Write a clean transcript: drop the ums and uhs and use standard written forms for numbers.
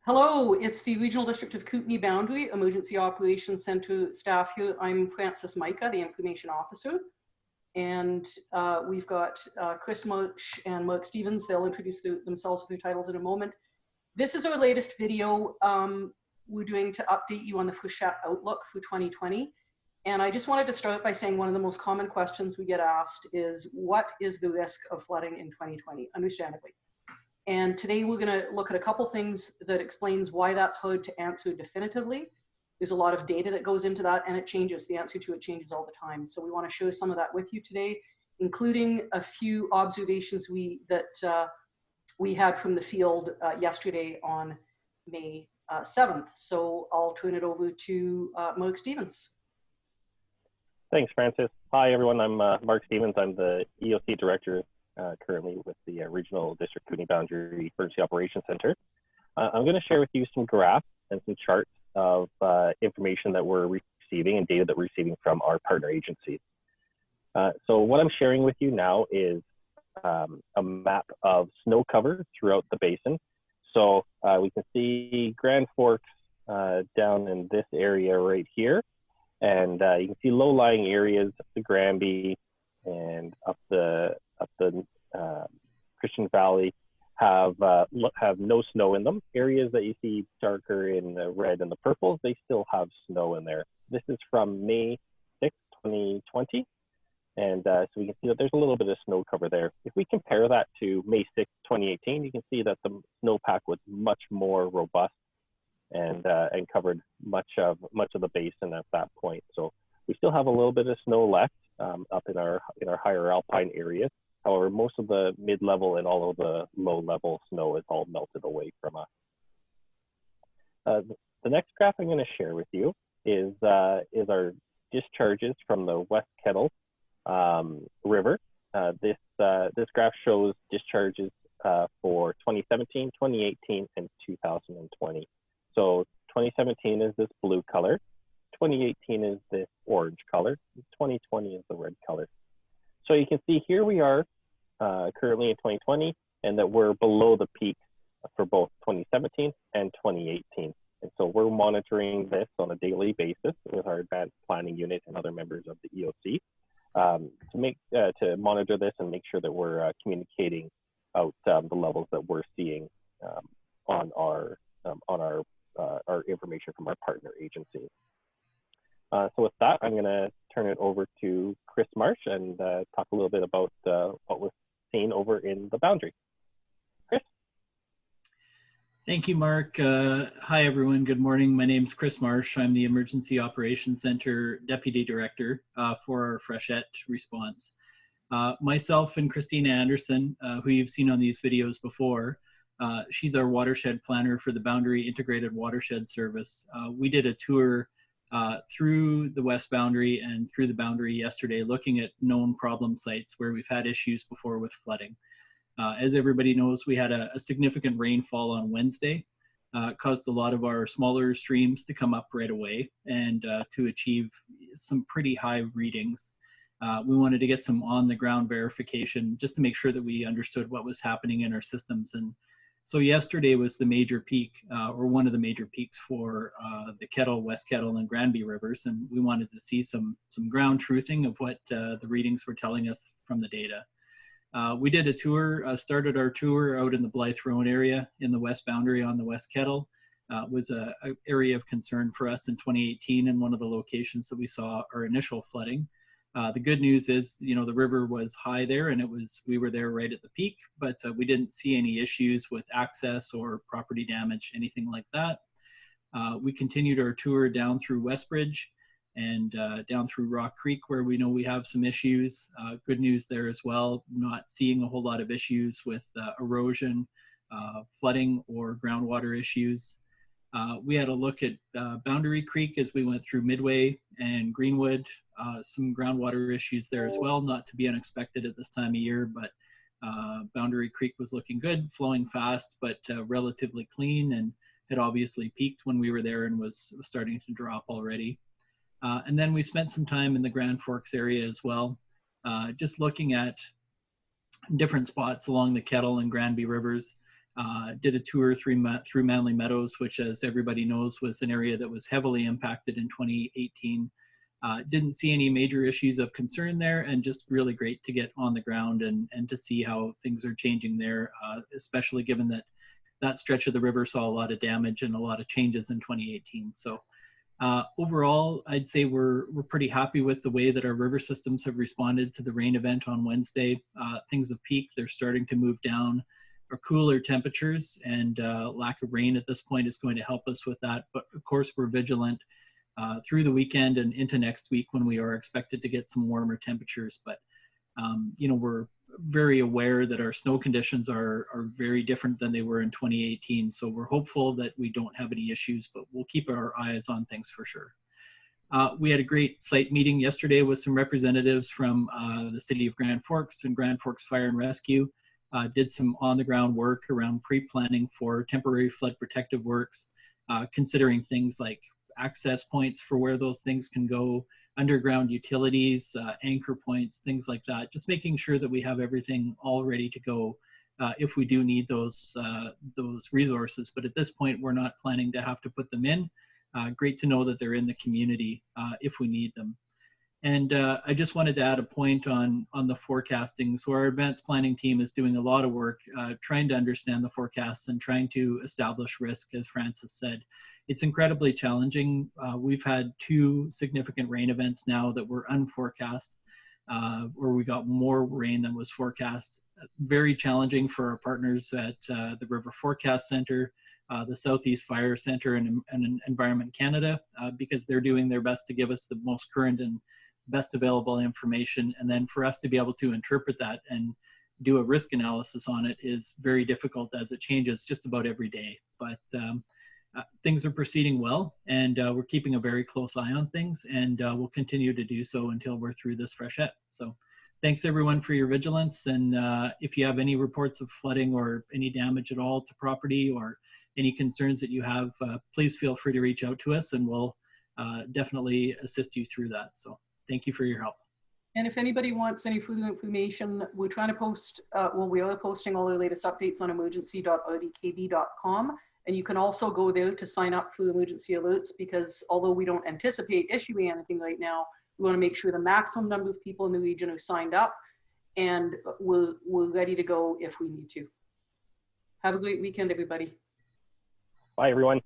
Hello, it's the Regional District of Kootenay Boundary Emergency Operations Center staff here. I'm Frances Micah, the Information Officer, and we've got Chris Marsh and Mark Stevens. They'll introduce themselves with their titles in a moment. This is our latest video we're doing to update you on the Freshet outlook for 2020. And I just wanted to start by saying one of the most common questions we get asked is, what is the risk of flooding in 2020, understandably? And today we're going to look at a couple things that explains why that's hard to answer definitively. There's a lot of data that goes into that, and it changes. The answer to it changes all the time. So we want to share some of that with you today, including a few observations we had from the field yesterday on May 7th. So I'll turn it over to Mark Stevens. Thanks, Francis. Hi, everyone. I'm Mark Stevens. I'm the EOC Director currently with the Regional District Kootenay Boundary Emergency Operations Center. I'm going to share with you some graphs and some charts of information that we're receiving and data that we're receiving from our partner agencies. So what I'm sharing with you now is a map of snow cover throughout the basin. So we can see Grand Forks down in this area right here. And you can see low-lying areas of the Granby and up the Christian Valley have no snow in them. Areas that you see darker in the red and the purples, they still have snow in there. This is from May 6, 2020. And so we can see that there's a little bit of snow cover there. If we compare that to May 6, 2018, you can see that the snowpack was much more robust and covered much of the basin at that point. So we still have a little bit of snow left up in our higher alpine areas. However, most of the mid-level and all of the low-level snow is all melted away from us. The next graph I'm going to share with you is our discharges from the West Kettle River. This graph shows discharges for 2017, 2018, and 2020. So 2017 is this blue color, 2018 is this orange color, 2020 is the red color. So you can see here we are currently in 2020, and that we're below the peak for both 2017 and 2018. And so we're monitoring this on a daily basis with our advanced planning unit and other members of the EOC to monitor this and make sure that we're communicating out the levels that we're seeing on our information from our partner agencies. So with that, I'm going to turn it over to Chris Marsh and talk a little bit about what was seen over in the boundary. Chris? Thank you, Mark. Hi, everyone. Good morning. My name is Chris Marsh. I'm the Emergency Operations Center Deputy Director for our Freshet response. Myself and Christina Anderson, who you've seen on these videos before, she's our watershed planner for the Boundary Integrated Watershed Service. We did a tour through the West Boundary and through the boundary yesterday, looking at known problem sites where we've had issues before with flooding. As everybody knows, we had a significant rainfall on Wednesday. It caused a lot of our smaller streams to come up right away and to achieve some pretty high readings. We wanted to get some on-the-ground verification just to make sure that we understood what was happening in our systems. And so yesterday was the major peak, or one of the major peaks for the Kettle, West Kettle, and Granby rivers, and we wanted to see some ground truthing of what the readings were telling us from the data. We did a tour, started our tour out in the Blythe Rowan area in the West Boundary on the West Kettle. It was an area of concern for us in 2018 and one of the locations that we saw our initial flooding. The good news is, the river was high there, and we were there right at the peak, but we didn't see any issues with access or property damage, anything like that. We continued our tour down through Westbridge and down through Rock Creek, where we know we have some issues. Good news there as well, not seeing a whole lot of issues with erosion, flooding, or groundwater issues. We had a look at Boundary Creek as we went through Midway and Greenwood. Some groundwater issues there as well, not to be unexpected at this time of year, but Boundary Creek was looking good, flowing fast, but relatively clean, and had obviously peaked when we were there and was starting to drop already. And then we spent some time in the Grand Forks area as well, just looking at different spots along the Kettle and Granby rivers. did a tour through Manly Meadows, which, as everybody knows, was an area that was heavily impacted in 2018. Didn't see any major issues of concern there, and just really great to get on the ground and to see how things are changing there, especially given that that stretch of the river saw a lot of damage and a lot of changes in 2018. So overall, I'd say we're pretty happy with the way that our river systems have responded to the rain event on Wednesday. Things have peaked, they're starting to move down. Our cooler temperatures and lack of rain at this point is going to help us with that. But of course, we're vigilant through the weekend and into next week when we are expected to get some warmer temperatures. But you know, we're very aware that our snow conditions are very different than they were in 2018. So we're hopeful that we don't have any issues, but we'll keep our eyes on things for sure. We had a great site meeting yesterday with some representatives from the city of Grand Forks and Grand Forks Fire and Rescue. Did some on-the-ground work around pre-planning for temporary flood protective works, considering things like access points for where those things can go, underground utilities, anchor points, things like that. Just making sure that we have everything all ready to go if we do need those resources. But at this point, we're not planning to have to put them in. Great to know that they're in the community if we need them. And I just wanted to add a point on the forecasting. So our advanced planning team is doing a lot of work trying to understand the forecasts and trying to establish risk, as Francis said. It's incredibly challenging. We've had 2 significant rain events now that were unforecast, where we got more rain than was forecast. Very challenging for our partners at the River Forecast Center, the Southeast Fire Center, and Environment Canada, because they're doing their best to give us the most current and best available information. And then for us to be able to interpret that and do a risk analysis on it is very difficult, as it changes just about every day. But things are proceeding well, and we're keeping a very close eye on things, and we'll continue to do so until we're through this freshet. So thanks everyone for your vigilance. And if you have any reports of flooding or any damage at all to property or any concerns that you have, please feel free to reach out to us, and we'll definitely assist you through that. So thank you for your help. And if anybody wants any further information, we're trying to post, well, we are posting all the latest updates on emergency.rdkb.com. And you can also go there to sign up for emergency alerts, because although we don't anticipate issuing anything right now, we want to make sure the maximum number of people in the region are signed up, and we're ready to go if we need to. Have a great weekend, everybody. Bye, everyone.